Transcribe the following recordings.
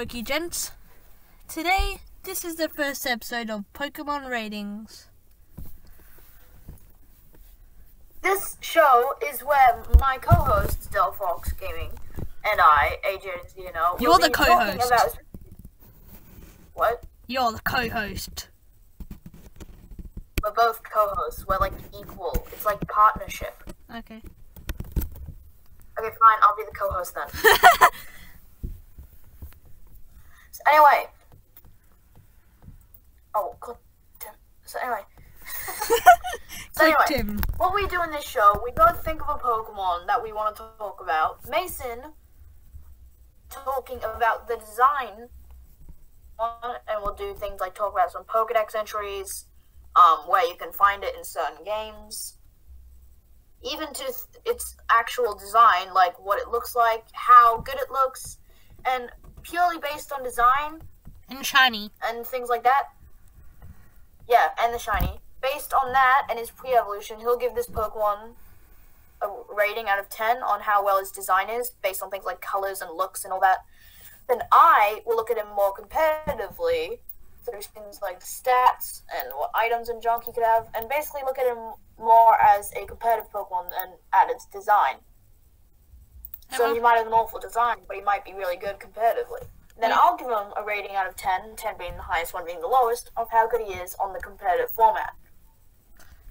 PokeGents. Today, this is the first episode of Pokemon Ratings. This show is where my co-host, Delphox Gaming, and I, AJ, You're the co-host. What? You're the co-host. We're both co-hosts. We're like equal. It's like partnership. Okay. Okay, fine. I'll be the co-host then. So anyway. Oh, God. So anyway. What we do in this show, we both think of a Pokemon that we want to talk about. Mason talking about the design, and we'll do things like talk about some Pokedex entries, where you can find it in certain games, even to its actual design, like what it looks like, how good it looks, and purely based on design and shiny and things like that. Yeah, and the shiny. Based on that and his pre-evolution, he'll give this Pokemon a rating out of 10 on how well his design is, based on things like colors and looks and all that. Then I will look at him more competitively through things like stats and what items and junk he could have, and basically look at him more as a competitive Pokemon than at its design. So he might have an awful design, but he might be really good competitively. Then I'll give him a rating out of 10, 10 being the highest, 1 being the lowest, of how good he is on the competitive format.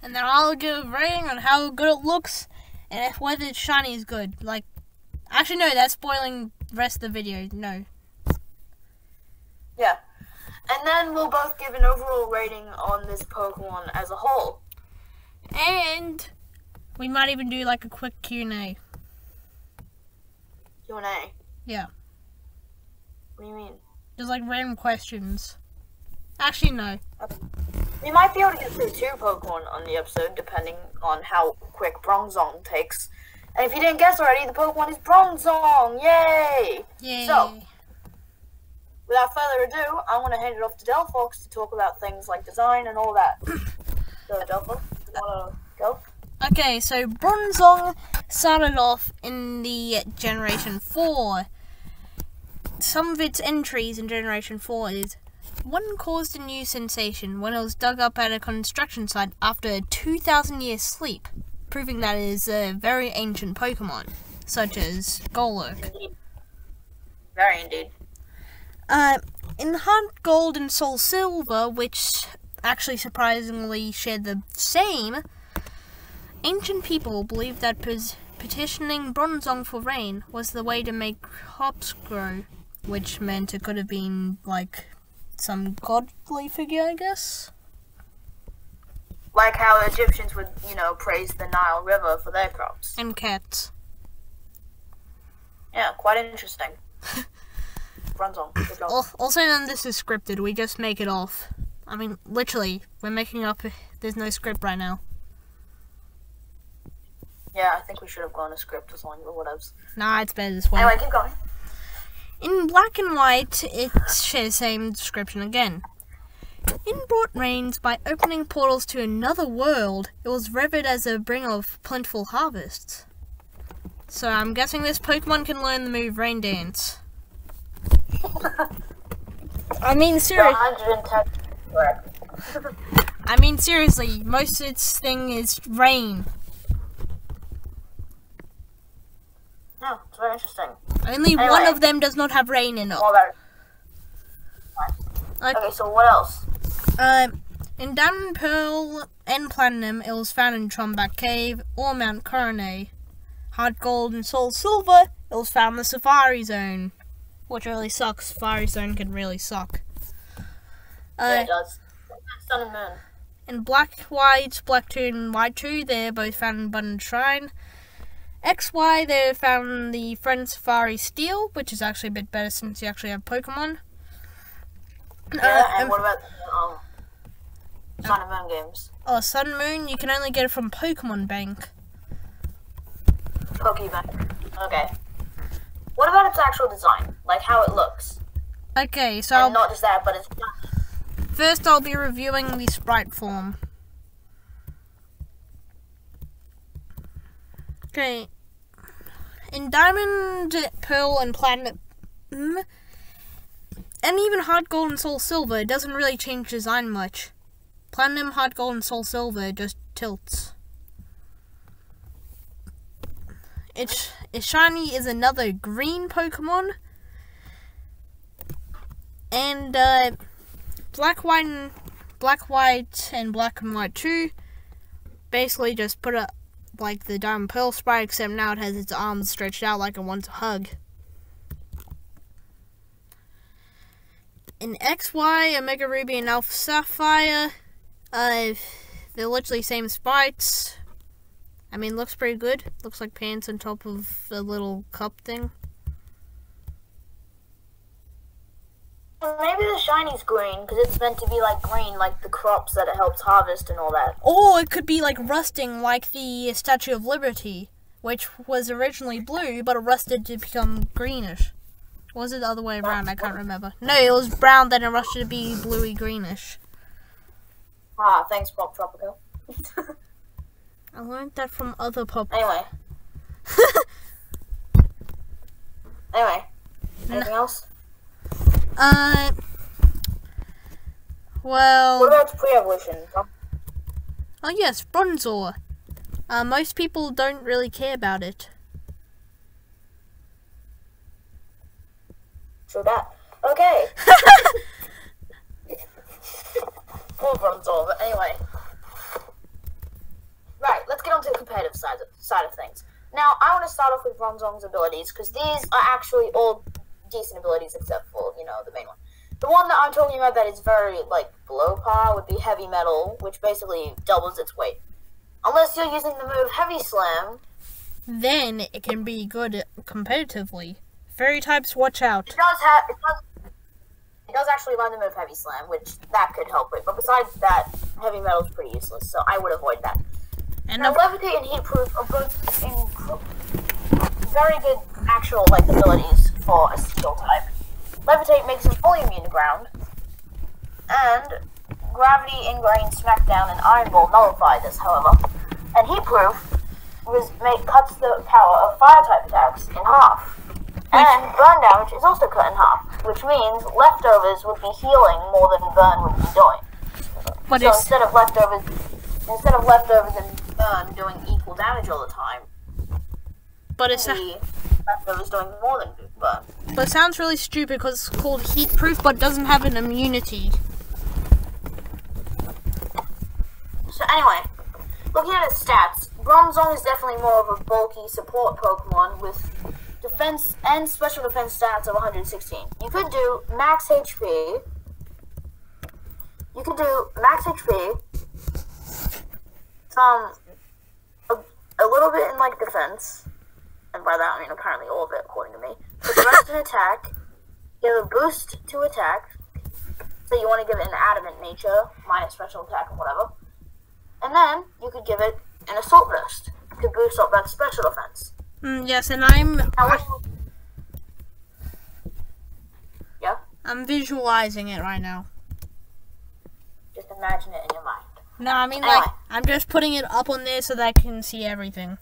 And then I'll give a rating on how good it looks, and if whether its shiny is good. Like, actually no, that's spoiling the rest of the video, no. Yeah. And then we'll both give an overall rating on this Pokemon as a whole. And we might even do like a quick Q&A. Q&A? Yeah. What do you mean? Just like random questions. Actually, no. Okay. We might be able to get through 2 Pokemon on the episode, depending on how quick Bronzong takes. And if you didn't guess already, the Pokemon is Bronzong! Yay! Yay! So, without further ado, I want to hand it off to Delphox to talk about things like design and all that. So, Delphox, you want to go? Okay, so Bronzong started off in the Generation 4. Some of its entries in Generation 4 is: one caused a new sensation when it was dug up at a construction site after a 2,000-year sleep, proving that it is a very ancient Pokemon, such as Golurk. Indeed. Very indeed. In Heart Gold and Soul Silver, which actually surprisingly shared the same, ancient people believed that petitioning Bronzong for rain was the way to make crops grow, which meant it could have been like some godly figure, I guess. Like how Egyptians would, praise the Nile River for their crops. And cats. Yeah, quite interesting. Bronzong, good job. Also, none of this is scripted, we just make it off. I mean, literally, we're making up, there's no script right now. Yeah, I think we should have gone a script as long as whatevs. Nah, it's better this way. Anyway, keep going. In Black and White, it shares the same description again. It brought rains by opening portals to another world. It was revered as a bringer of plentiful harvests. So I'm guessing this Pokemon can learn the move Rain Dance. I mean, seriously. 110 correct. I mean, seriously, most of its thing is rain. Yeah, it's very interesting. Only one of them does not have rain in it. More about it. Okay, so what else? In Diamond, Pearl, and Platinum, it was found in Tromback Cave or Mount Coronet. Heart Gold and Soul Silver, it was found in the Safari Zone. Which really sucks. Safari Zone can really suck. Yeah, it does. Sun and Moon. In Black, White, Black 2 and White 2, they're both found in Abundant Shrine. XY, they're found in the Friend Safari Steel, which is actually a bit better since you actually have Pokemon. Yeah, and what about Sun and Moon games? Oh, Sun and Moon, you can only get it from Pokemon Bank. Pokebank. Okay. What about its actual design? Like how it looks? Okay, so and not just that, but it's first I'll be reviewing the sprite form. Okay. In Diamond, Pearl, and Platinum, And even Hard Gold and Soul Silver, it doesn't really change design much. Platinum, Hard Gold, and Soul Silver just tilts. Its shiny is another green Pokemon. And Black, White, and Black and White 2 basically just put up like the Diamond Pearl sprite, except now it has its arms stretched out like it wants a hug. In XY, Omega Ruby and Alpha Sapphire, they're literally same sprites. I mean, looks pretty good. Looks like pants on top of a little cup thing. Maybe the shiny's green, because it's meant to be like green, like the crops that it helps harvest and all that. Or it could be like rusting, like the Statue of Liberty, which was originally blue, but it rusted to become greenish. Or was it the other way around? I can't remember. No, it was brown, then it rusted to be bluey greenish. Ah, thanks, Pop Tropico. I learned that from other pop. Anyway. Anything else? Well... What about pre-evolution? Oh yes, Bronzor. Most people don't really care about it. True that. Okay. Poor Bronzor, but anyway. Right, let's get on to the competitive side of things. Now, I want to start off with Bronzong's abilities, because these are actually all decent abilities except for, you know, the main one. The one that I'm talking about that is very, like, below par would be Heavy Metal, which basically doubles its weight. Unless you're using the move Heavy Slam. Then it can be good competitively. Fairy types, watch out. It does actually learn the move Heavy Slam, which that could help it. But besides that, Heavy Metal's pretty useless, so I would avoid that. And now, Levitate and Heat Proof are both very good actual like abilities for a Steel type. Levitate makes him fully immune to ground, and Gravity, Ingrain, Smackdown, and Iron Ball nullify this, however. And Heat Proof cuts the power of Fire type attacks in half. And burn damage is also cut in half, which means leftovers would be healing more than burn would be doing. But so instead of leftovers and burn doing equal damage all the time, but it's leftovers doing more than burn. But it sounds really stupid because it's called heat proof, but it doesn't have an immunity. So anyway, looking at its stats, Bronzong is definitely more of a bulky support Pokemon with defense and special defense stats of 116. You could do max HP. A little bit in like defense, and by that I mean apparently all of it according to me. But the rest in attack, give a boost to attack. So you want to give it an adamant nature, minus special attack and whatever. And then you could give it an assault vest to boost up that special defense. Yes, and I'm visualizing it right now. Just imagine it in your mind. No, I mean, anyway. like, I'm just putting it up on there so that I can see everything.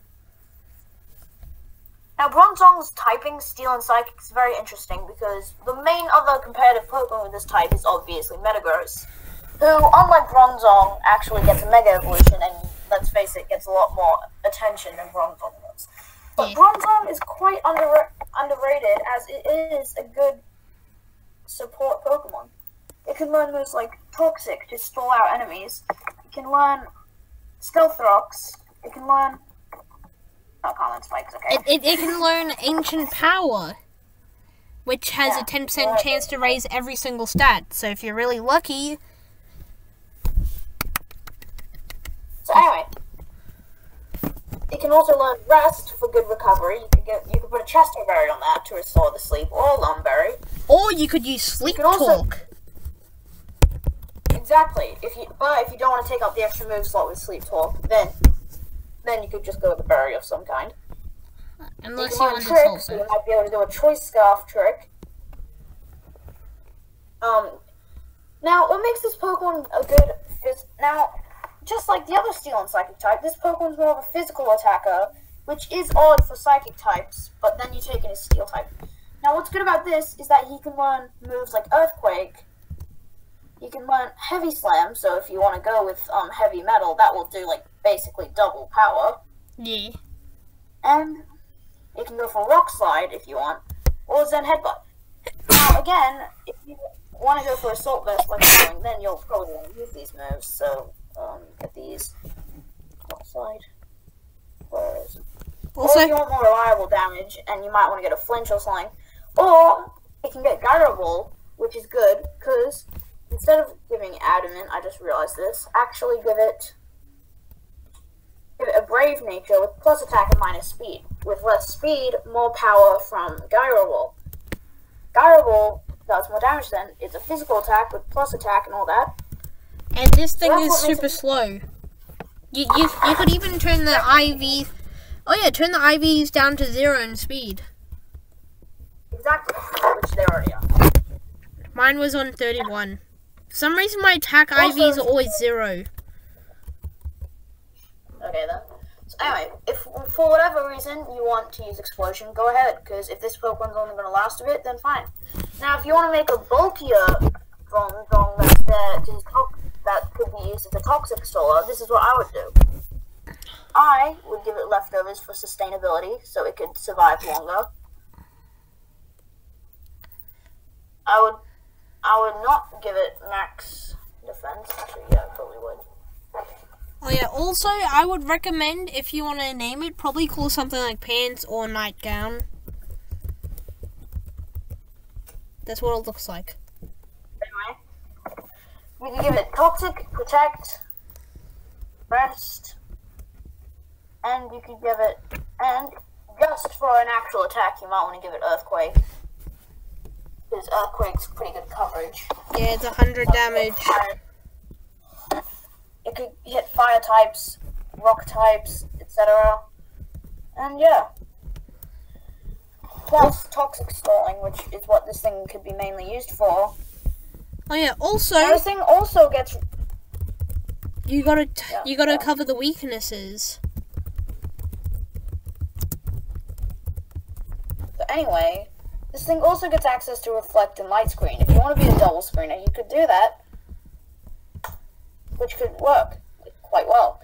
Now, Bronzong's typing, Steel and Psychic, is very interesting because the main other competitive Pokemon with this type is obviously Metagross, who, unlike Bronzong, actually gets a Mega Evolution and, let's face it, gets a lot more attention than Bronzong does. But Yeah. Bronzong is quite underrated as it is a good support Pokemon. It can learn moves like Toxic to stall out enemies. It can learn Stealth Rocks. It can learn... Oh, Common Spikes, okay. It can learn Ancient Power, which has a 10% chance to raise every single stat. So if you're really lucky... So anyway, it can also learn Rest for good recovery. You could put a Chesto Berry on that to restore the sleep, or a Lum Berry. Or you could use Sleep Talk. Exactly. But if you don't want to take up the extra move slot with Sleep Talk, then you could just go with a berry of some kind. Unless you want trick, so you might be able to do a Choice Scarf trick. Now, what makes this Pokemon a good... Now, just like the other Steel and Psychic type, this Pokemon's more of a physical attacker, which is odd for Psychic types, but then you take in his Steel type. Now, what's good about this is that he can learn moves like Earthquake. He can learn Heavy Slam, so if you want to go with Heavy Metal, that will do, like, basically double power. Yeah. And you can go for Rock Slide if you want, or Zen Headbutt. Now, again, if you want to go for Assault Vest like I'm doing, then you'll probably want to use these moves, so, get these. Rock Slide. Also, or if you want more reliable damage, and you might want to get a Flinch or something. Or, it can get Gyro Ball, which is good, because instead of giving Adamant, I just realized this, actually give it a Brave Nature with plus attack and minus speed. With less speed, more power from Gyro Ball. Gyro Ball does more damage then. It's a physical attack with plus attack and all that. and this thing So is super slow. You could even turn the IVs. Oh yeah, turn the IVs down to 0 in speed. Exactly, which they already are. Mine was on 31. For some reason, my attack Also, IVs are always 0. Okay then. So anyway, if for whatever reason you want to use Explosion, go ahead, because if this Pokemon's only going to last a bit, then fine. Now, if you want to make a bulkier bronzong that could be used as a Toxic Solar, this is what I would do. I would give it leftovers for sustainability, so it could survive longer. I would not give it max defense. Actually, yeah, I probably would. Oh yeah, also, I would recommend, if you want to name it, probably call something like Pants or Nightgown. That's what it looks like. Anyway, we can give it Toxic, Protect, Rest, and you could give it, and just for an actual attack, you might want to give it Earthquake. Because Earthquake's pretty good coverage. Yeah, it's 100 damage. It could hit fire types, rock types, etc. And yeah. Plus Toxic Stalling, which is what this thing could be mainly used for. Oh yeah, also, This thing also gets... you gotta cover the weaknesses. So anyway, this thing also gets access to Reflect and Light Screen. If you want to be a double screener, you could do that, which could work quite well.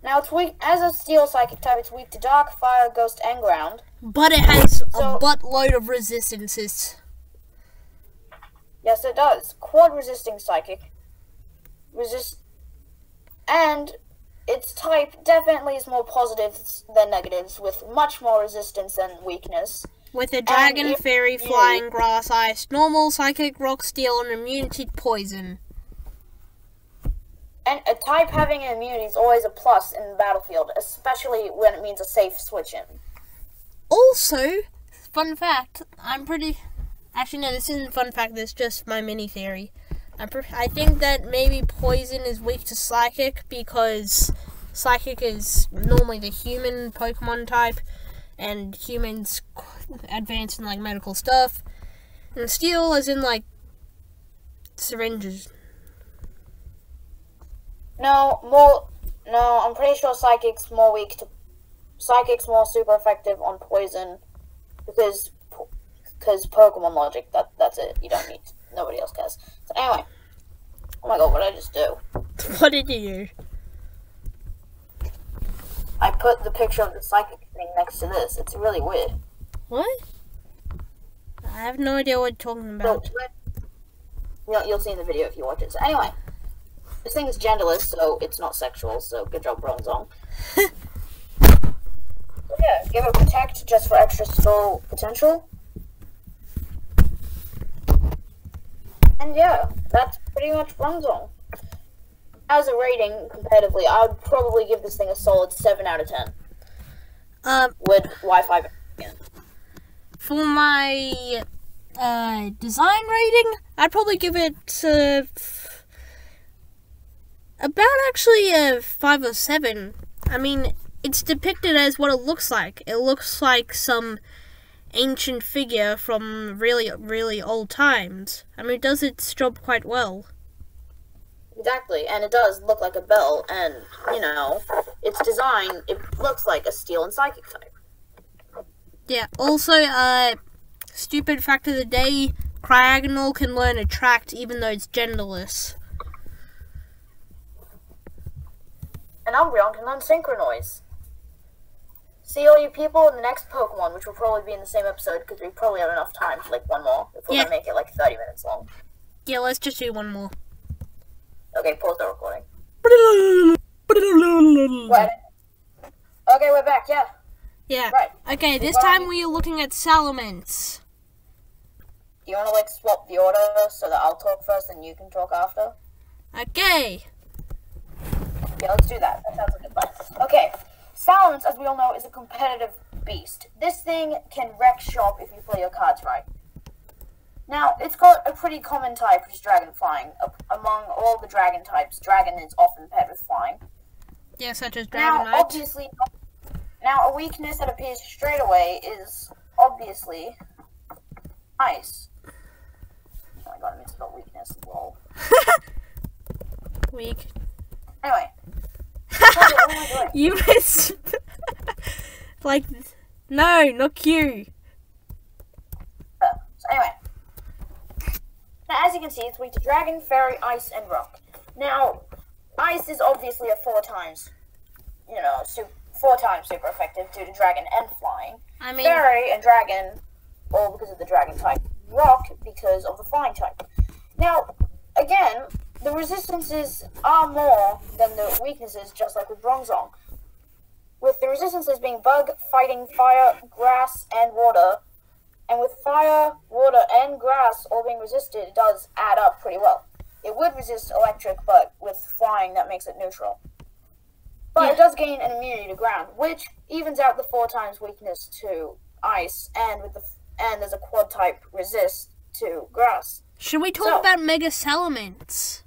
Now, it's weak as a Steel Psychic type. It's weak to Dark, Fire, Ghost, and Ground. But it has a buttload of resistances. Yes, it does. Quad resisting Psychic. And its type definitely is more positives than negatives, with much more resistance than weakness. With a Dragon, Fairy, Flying, Grass, Ice, Normal, Psychic, Rock, Steel, and immunity to Poison. And a type having an immunity is always a plus in the battlefield, especially when it means a safe switch in. Also, fun fact, actually no, this isn't fun fact, this is just my mini theory. I think that maybe Poison is weak to Psychic because Psychic is normally the human Pokemon type, and humans advance in, like, medical stuff. And Steel is in, like, syringes. No, I'm pretty sure Psychic's more super effective on Poison because Pokemon logic, that's it. You don't need, nobody else cares. So anyway, oh my god, what did I just do? What did you do? I put the picture of the Psychic thing next to this. It's really weird. What? I have no idea what you're talking about. You'll see in the video if you watch it. So anyway, this thing is genderless, so it's not sexual, so good job, Bronzong. So yeah, give it Protect just for extra stall potential. And yeah, that's pretty much Bronzong. As a rating, competitively, I would probably give this thing a solid 7 out of 10. With Wi-Fi again. For my design rating, I'd probably give it about actually a 5 or 7. I mean, it's depicted as what it looks like. It looks like some ancient figure from really, really old times. I mean, it does its job quite well. Exactly, and it does look like a bell, and, you know, its design, it looks like a Steel and Psychic type. Yeah, also, Stupid fact of the day, Cryogonal can learn Attract even though it's genderless. And Umbreon can learn Synchronoise. See all you people in the next Pokemon, which will probably be in the same episode, because we probably have enough time for like one more, if we're gonna make it like 30 minutes long. Yeah, let's just do one more. Okay, pause the recording. What? Okay, we're back, yeah. Yeah. Right. Okay, this time we are looking at Salamence. Do you want to like swap the order so that I'll talk first and you can talk after? Okay. Yeah, let's do that. That sounds like a good plan. Okay, Salamence, as we all know, is a competitive beast. This thing can wreck shop if you play your cards right. Now, it's got a pretty common type, which is Dragon Flying. Among all the Dragon types, Dragon is often paired with Flying. Yeah, such as Dragonite. Now, obviously, a weakness that appears straight away is obviously Ice. Oh my god, I mean to spell weakness. Lol. Weak. Anyway. What am I doing? You missed. Like, no, not Q. So anyway. Now, as you can see, it's weak to Dragon, Fairy, Ice, and Rock. Now, Ice is obviously a 4 times super effective due to Dragon and Flying. I mean, Fairy and Dragon, all because of the Dragon type. Rock, because of the Flying type. Now, again, the resistances are more than the weaknesses, just like with Bronzong. With the resistances being Bug, Fighting, Fire, Grass, and Water, and with Fire, Water, and Grass all being resisted, it does add up pretty well. It would resist Electric, but with Flying, that makes it neutral. But it does gain an immunity to Ground, which evens out the 4 times weakness to Ice, and there's a Quad type resist to Grass. Should we talk about Mega Salamence?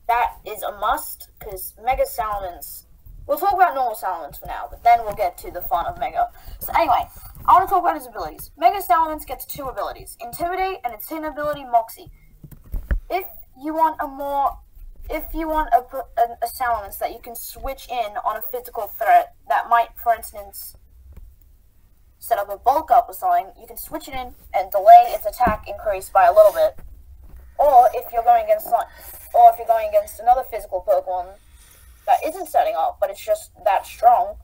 That is a must, because Mega Salamence... We'll talk about normal Salamence for now, but then we'll get to the fun of Mega. So anyway, I want to talk about his abilities. Mega Salamence gets 2 abilities, Intimidate and its hidden ability, Moxie. If you want a Salamence that you can switch in on a physical threat that might, for instance, set up a bulk up or something, you can switch it in and delay its attack increase by a little bit. Or if you're going against another physical Pokemon that isn't setting up, but it's just that strong,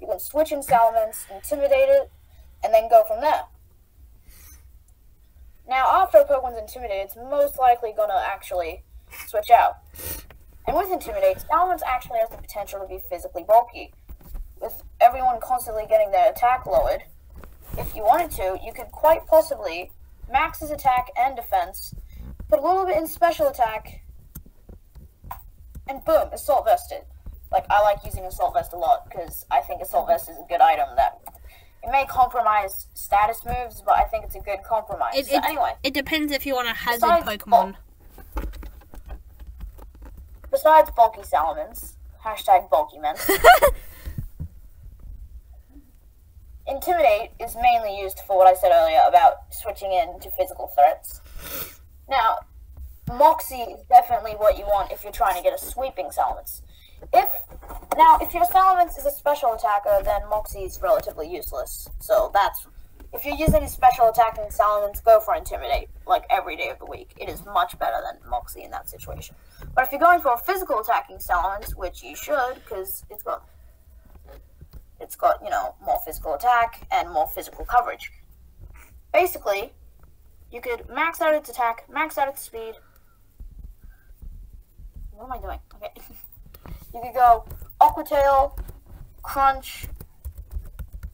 you can switch in Salamence, intimidate it, and then go from there. Now, after a Pokemon's intimidated, it's most likely going to actually switch out. And with Intimidate, Salamence actually has the potential to be physically bulky. With everyone constantly getting their attack lowered, if you wanted to, you could quite possibly max his attack and defense, put a little bit in special attack, and boom, Assault Vested. Like, I like using Assault Vest a lot, because I think Assault Vest is a good item that... It may compromise status moves, but I think it's a good compromise. Anyway. It depends if you want a hazard Pokemon. Besides bulky Salamence, hashtag bulky men, Intimidate is mainly used for what I said earlier about switching in to physical threats. Now, Moxie is definitely what you want if you're trying to get a sweeping Salamence. If your Salamence is a special attacker, then Moxie is relatively useless. So if you're using a special attacking Salamence, go for Intimidate, like every day of the week. It is much better than Moxie in that situation. But if you're going for a physical attacking Salamence, which you should, because it's got more physical attack and more physical coverage. Basically, you could max out its attack, max out its speed. What am I doing? Okay. You could go Aqua Tail, Crunch,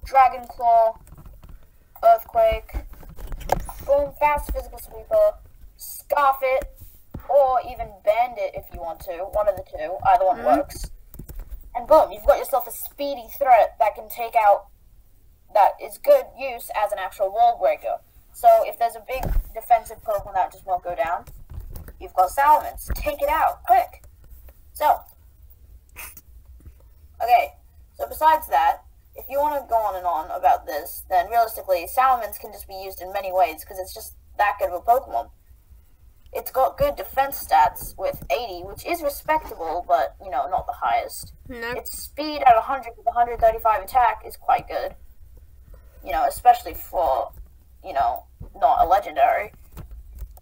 Dragon Claw, Earthquake, boom, fast physical sweeper, Scarf it, or even Bandit if you want to. One of the two. Either one works. And boom, you've got yourself a speedy threat that is good use as an actual wall breaker. So if there's a big defensive Pokemon that just won't go down, you've got Salamence. Take it out, quick. Okay, so besides that, if you want to go on and on about this, then realistically, Salamence can just be used in many ways because it's just that good of a Pokemon. It's got good defense stats with 80, which is respectable, but, not the highest. No. Its speed at 100 with 135 attack is quite good. Especially for you know, not a legendary.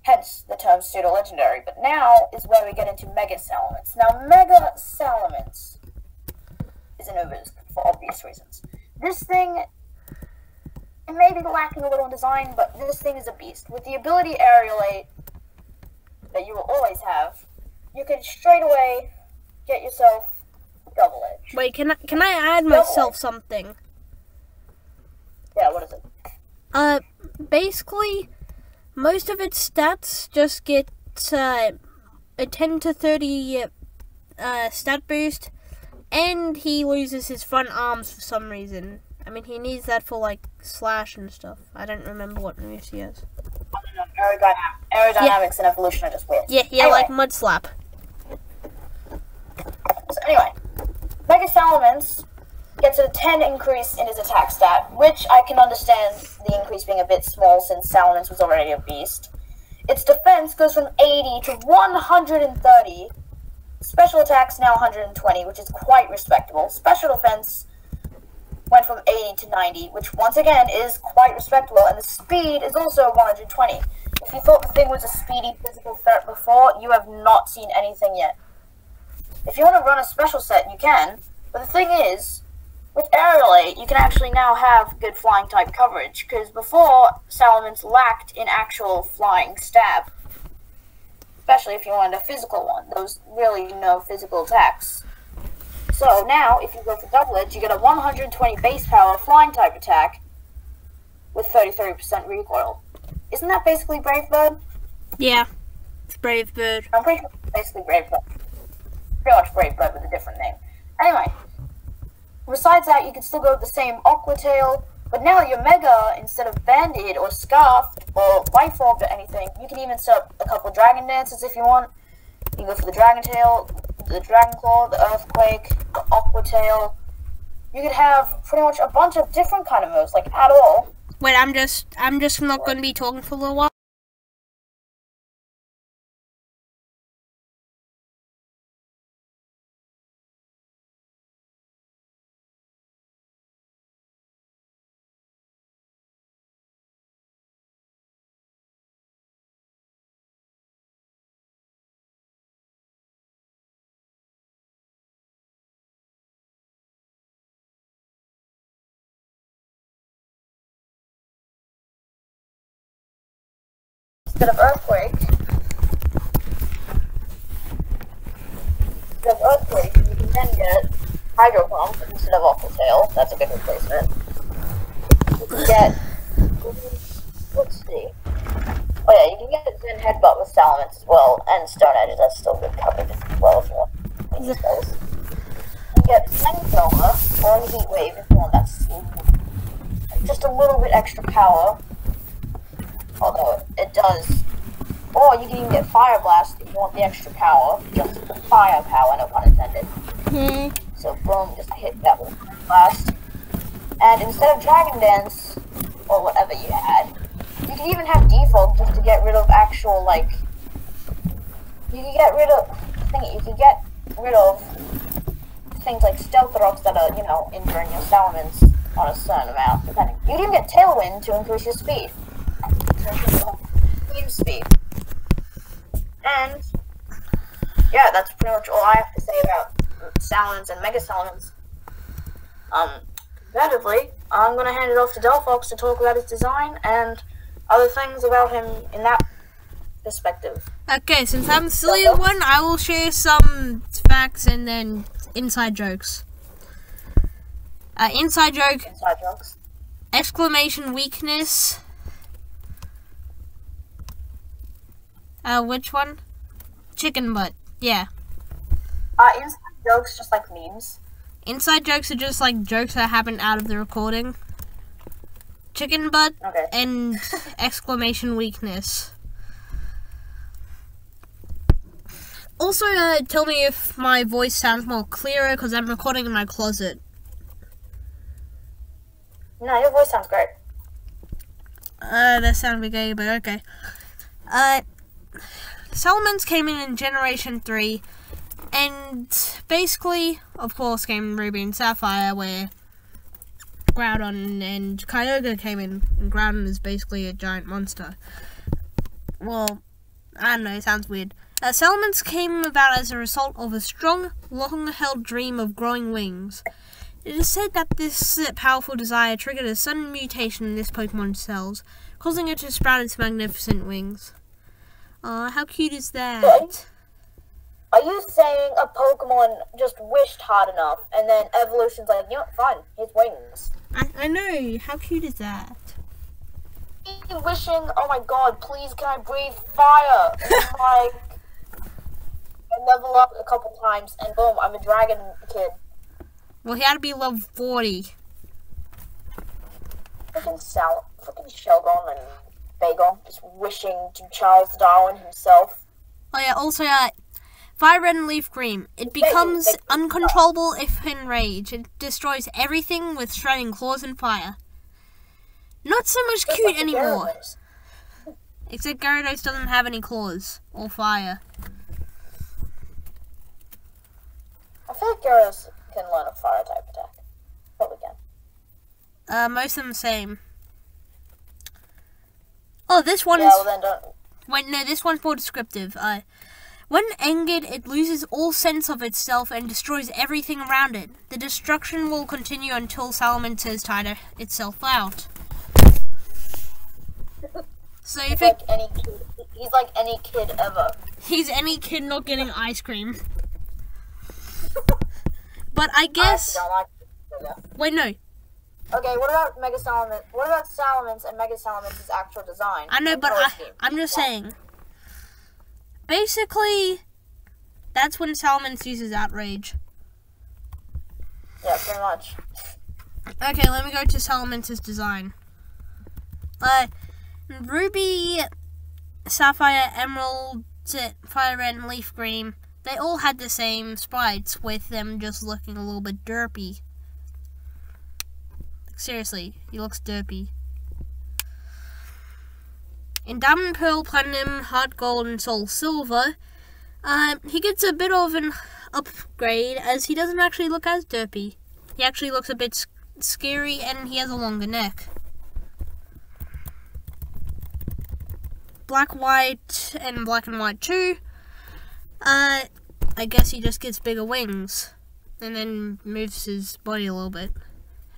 Hence the term pseudo-legendary. But now is where we get into Mega Salamence. Now, Mega Salamence is an obelisk for obvious reasons. This thing, it may be lacking a little in design, but this thing is a beast. With the ability Aerialate that you will always have, you can straight away get yourself Double Edge. Wait, can I add myself something? Yeah, what is it? Basically, most of its stats just get a 10 to 30 stat boost, and he loses his front arms for some reason. I mean, he needs that for, like, slash and stuff. I don't remember what moves he has. I don't know, aerodynamics and evolution are just weird. Yeah, anyway. like Mud Slap. So anyway, Mega Salamence gets a 10 increase in his attack stat, which I can understand the increase being a bit small since Salamence was already a beast. Its defense goes from 80 to 130. Special attacks now 120, which is quite respectable. Special defense went from 80 to 90, which once again is quite respectable, and the speed is also 120. If you thought the thing was a speedy physical threat before, you have not seen anything yet. If you want to run a special set, you can, but the thing is, with Aerialate, you can actually now have good flying type coverage, because before, Salamence lacked in actual flying stab. Especially if you wanted a physical one. There was really no physical attacks. So now, if you go for Double Edge, you get a 120 base power flying type attack with 33% recoil. Isn't that basically Brave Bird? Yeah, it's Brave Bird. I'm pretty sure it's basically Brave Bird. Pretty much Brave Bird with a different name. Anyway, besides that, you can still go with the same Aqua Tail, but now your Mega, instead of Banded or Scarfed or Life Orbed or anything, you can even set up a couple Dragon Dances if you want. You can go for the Dragon Tail, the Dragon Claw, the Earthquake, the Aqua Tail. You could have pretty much a bunch of different kind of moves, like at all. Wait, I'm just not going to be talking for a little while. Instead of Earthquake, you can then get Hydro Pump instead of Aqua Tail. That's a good replacement. You can get, let's see. Oh yeah, you can get Zen Headbutt with Salamence as well, and Stone Edge. That's still good coverage as well if you want to use those. You can get Flamethrower or Heat Wave if you want that just a little bit extra power. Although it does. Or you can even get Fire Blast if you want the extra power. Just the fire power, no pun intended. So boom, just hit that with Fire Blast. And instead of Dragon Dance, or whatever you had, you can even have Defog just to get rid of actual, like... You can get rid of things like Stealth Rocks that are, you know, injuring your Salamence on a certain amount, depending. You can even get Tailwind to increase your speed. Team speed. And yeah, that's pretty much all I have to say about Salamence and Mega Salamence. Competitively, I'm gonna hand it off to Delphox to talk about his design and other things about him in that perspective. Okay, since I'm the sillier one, I will share some facts and then inside jokes. Inside joke. Inside jokes. Exclamation weakness. Which one? Chicken butt. Yeah. Inside jokes just like memes. Inside jokes are just like jokes that happen out of the recording. Chicken butt and exclamation weakness. Also, tell me if my voice sounds more clearer because I'm recording in my closet. No, your voice sounds great. That sounded gay, but okay. Salamence came in Generation 3, and basically, of course, came Ruby and Sapphire, where Groudon and Kyogre came in, and Groudon is basically a giant monster. Well, I don't know, it sounds weird. Salamence came about as a result of a strong, long-held dream of growing wings. It is said that this powerful desire triggered a sudden mutation in this Pokemon's cells, causing it to sprout its magnificent wings. Aw, how cute is that? Are you saying a Pokemon just wished hard enough, and then evolution's like, you know what, fine, here's wings? I know, how cute is that? Wishing, oh my god, please can I breathe fire? And like, I level up a couple times, and boom, I'm a dragon kid. Well, he had to be level 40. Freaking Sheldon and Bagel, just wishing to Charles Darwin himself. Oh yeah, also, Fire Red and Leaf Green. It becomes uncontrollable if enraged. It destroys everything with shredding claws and fire. Not so much cute anymore. Except Gyarados doesn't have any claws or fire. I feel like Gyarados can learn a fire type attack. Probably can. Most of them the same. Oh, this one is... well, then don't... Wait, no, this one's more descriptive. When angered, it loses all sense of itself and destroys everything around it. The destruction will continue until Salamence has tired itself out. So if like any kid, he's like any kid ever. He's any kid not getting ice cream. But I guess... Wait, no. Okay, what about Mega Salamence? What about Salamence and Mega Salaменce's actual design? I know, but I'm just saying. Basically, that's when Salamence uses Outrage. Yeah, pretty much. Okay, let me go to Salamence's design. Ruby, Sapphire, Emerald, Fire Red, and Leaf Green, they all had the same sprites, with them just looking a little bit derpy. Seriously, he looks derpy. In Diamond, Pearl, Platinum, Heart Gold, and Soul Silver, he gets a bit of an upgrade, as he doesn't actually look as derpy. He actually looks a bit scary, and he has a longer neck. Black, White, and Black and White 2, I guess he just gets bigger wings, and then moves his body a little bit.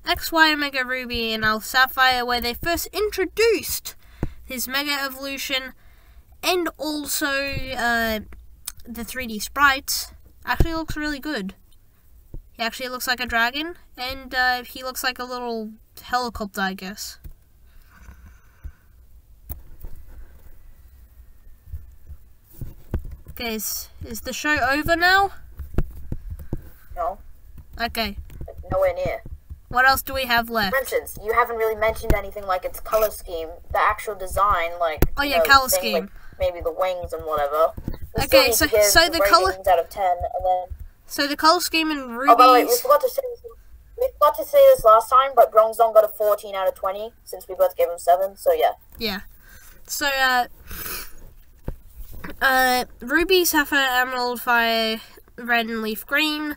X, Y, Omega Ruby, and Alpha Sapphire, where they first introduced his Mega Evolution, and also the 3D sprites, actually looks really good. He actually looks like a dragon, and he looks like a little helicopter, I guess. Okay, is the show over now? No. Okay. Nowhere near. What else do we have left? For instance, you haven't really mentioned anything like its color scheme, the actual design, like... Oh yeah, color scheme. Like maybe the wings and whatever. Okay, so the color... out of 10, and then... So the color scheme in Ruby's... Oh, by the way, we forgot to say this last time, but Bronzong got a 14 out of 20, since we both gave him 7, so yeah. Yeah. So, Ruby, Sapphire, Emerald, Fire, Red, and Leaf Green.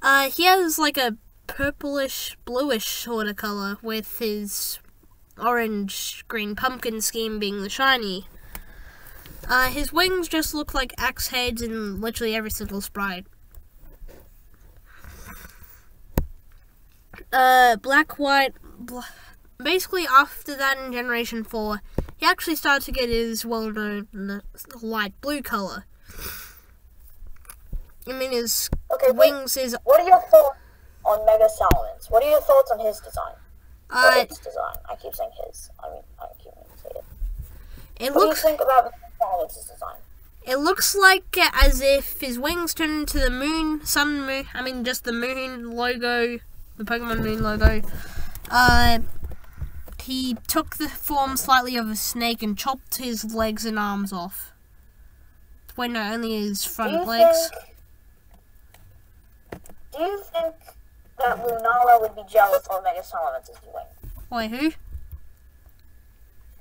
He has like a purplish, bluish sort of color, with his orange-green pumpkin scheme being the shiny. His wings just look like axe heads in literally every single sprite. Black, White... Basically, after that in Generation 4, he actually started to get his well-known light blue color. I mean, his wings is... What are your thoughts on Mega Salamence? What are your thoughts on his design? Its design. I keep saying his. I keep saying it. What do you think about Mega Salaменce's design? It looks like as if his wings turn into the moon, just the moon logo, the Pokemon moon logo. He took the form slightly of a snake and chopped his legs and arms off. Wait, no, only his front legs. Do you think that Lunala would be jealous of Mega Salamence's wing? Wait, who?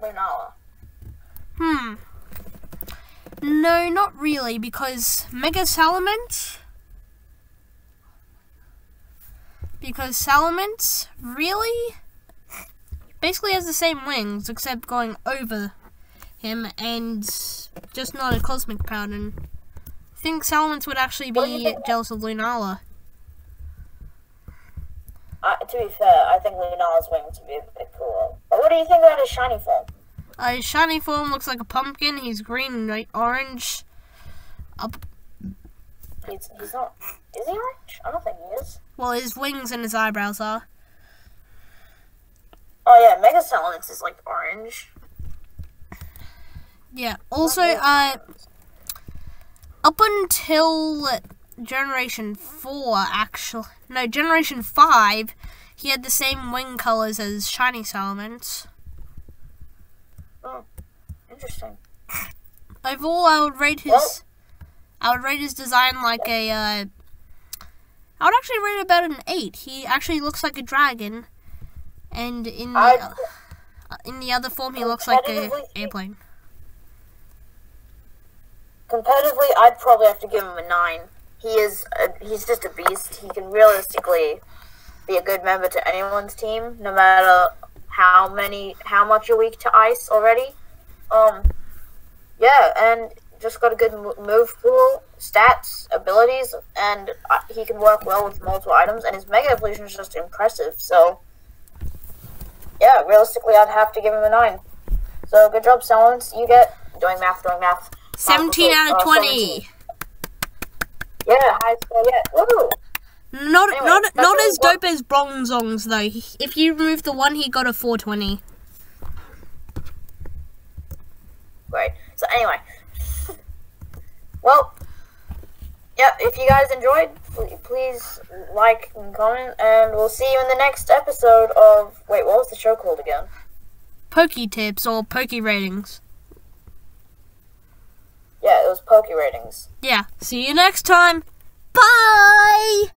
Lunala. No, not really, because Mega Salamence... Because Salamence really basically has the same wings, except going over him and just not a cosmic pattern. I think Salamence would actually be jealous of Lunala. To be fair, I think Lunala's wings would be a bit cooler. But what do you think about his shiny form? His shiny form looks like a pumpkin. He's green and orange. He's not. Is he orange? I don't think he is. Well, his wings and his eyebrows are. Oh yeah, Mega Salamence is like orange. Yeah. Also, up until Generation 4, Generation 5, he had the same wing colors as Shiny Salamence. Oh, interesting. Overall, I would rate his design like a, I would actually rate it about an 8. He actually looks like a dragon, and in the other form, he looks like an airplane. Competitively, I'd probably have to give him a 9. He's just a beast. He can realistically be a good member to anyone's team, no matter how much you're weak to ice already. Yeah, and just got a good move pool, stats, abilities, and he can work well with multiple items, and his Mega Evolution is just impressive, so yeah, realistically I'd have to give him a 9. So good job, Salamence. You get, doing math. 17 out of 20. 17. Yeah, high score yet. Woohoo! Not as dope as Bronzong's though. If you remove the 1, he got a 420. Great. So anyway, well, yeah. If you guys enjoyed, please like and comment, and we'll see you in the next episode of. Wait, what was the show called again? PokeTips or PokeRatings. Yeah, it was PokeRatings. Yeah. See you next time. Bye.